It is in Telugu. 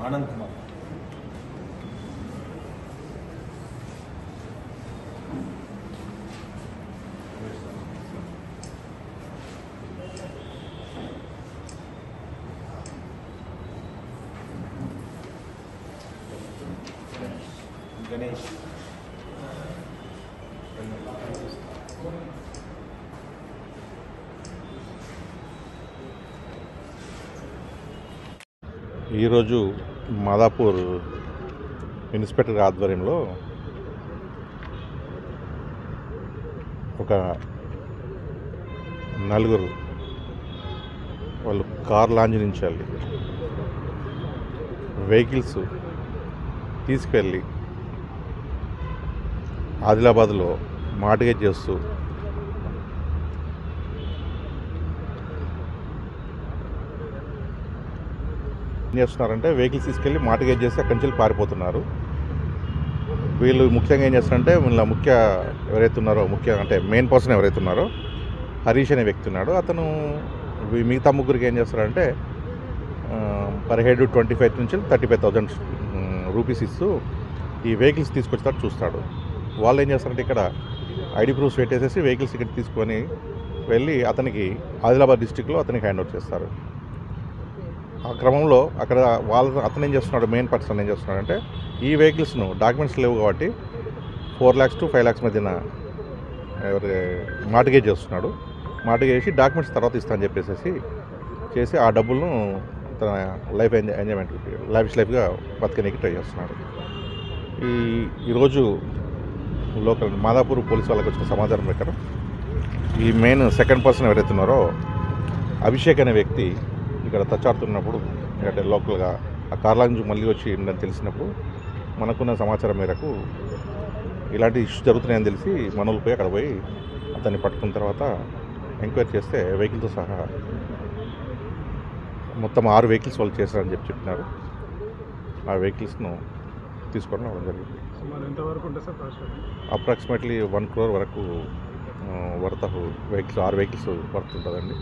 ఆనంద్ కుమార్. గణేష్. ఈరోజు మాదాపూర్ ఇన్స్పెక్టర్ ఆధ్వర్యంలో ఒక నలుగురు వాళ్ళు కార్ లాంజ్ నుంచి వెళ్ళి వెహికల్స్ తీసుకెళ్ళి ఆదిలాబాద్లో మార్టిగేజ్ చేస్తూ ఏం చేస్తున్నారంటే వెహికల్స్ తీసుకెళ్ళి మార్టిగేజ్ చేసి అక్కడి నుంచి పారిపోతున్నారు. వీళ్ళు ముఖ్యంగా ఏం చేస్తారంటే వీళ్ళ ఎవరైతే ఉన్నారో అంటే మెయిన్ పర్సన్ ఎవరైతే ఉన్నారో హరీష్ అనే వ్యక్తి ఉన్నాడు. అతను మిగతా ముగ్గురికి ఏం చేస్తారంటే పర్ హెడ్ 25 నుంచి 35,000 రూపీస్ ఇస్తూ ఈ వెహికల్స్ తీసుకొచ్చేటట్టు చూస్తాడు. వాళ్ళు ఏం చేస్తారంటే ఇక్కడ ఐడి ప్రూఫ్స్ పెట్టేసేసి వెహికల్స్ ఇక్కడ తీసుకొని వెళ్ళి అతనికి ఆదిలాబాద్ డిస్టిక్లో అతనికి హ్యాండ్ ఓవర్ చేస్తారు. ఆ క్రమంలో అక్కడ అతను ఏం చేస్తున్నాడు, మెయిన్ పర్సన్ ఏం చేస్తున్నాడంటే ఈ వెహికల్స్ను డాక్యుమెంట్స్ లేవు కాబట్టి 4 lakhs to 5 lakhs మధ్యన మార్టిగేజ్ చేస్తున్నాడు. మార్టిగేజ్ చేసి డాక్యుమెంట్స్ తర్వాత ఇస్తానని చెప్పేసి చేసి ఆ డబ్బులను తన ఎంజాయ్మెంట్ లైఫ్గా బతకడానికి ట్రై చేస్తున్నాడు. ఈరోజు లోకల్ మాదాపూర్ పోలీసు వాళ్ళకి వచ్చిన సమాచారం ప్రకారం ఈ మెయిన్ సెకండ్ పర్సన్ ఎవరైతే ఉన్నారో అభిషేక్ అనే వ్యక్తి ఇక్కడ తచ్చాడుతున్నప్పుడు అంటే లోకల్గా ఆ కార్ లాంజ్ మళ్ళీ వచ్చి ఉందని తెలిసినప్పుడు మనకున్న సమాచారం మేరకు ఇలాంటి ఇష్యూ జరుగుతున్నాయని తెలిసి మనోళ్ళు పోయి అక్కడ పోయి అతన్ని పట్టుకున్న తర్వాత ఎంక్వైరీ చేస్తే వెహికల్తో సహా మొత్తం 6 వెహికల్స్ వాళ్ళు చేశారని చెప్పినారు. ఆ వెహికల్స్ను తీసుకొని రావడం జరిగింది. అప్రాక్సిమేట్లీ 1 crore వరకు worth of vehicles 6 vehicles worth ఉంటుందండి.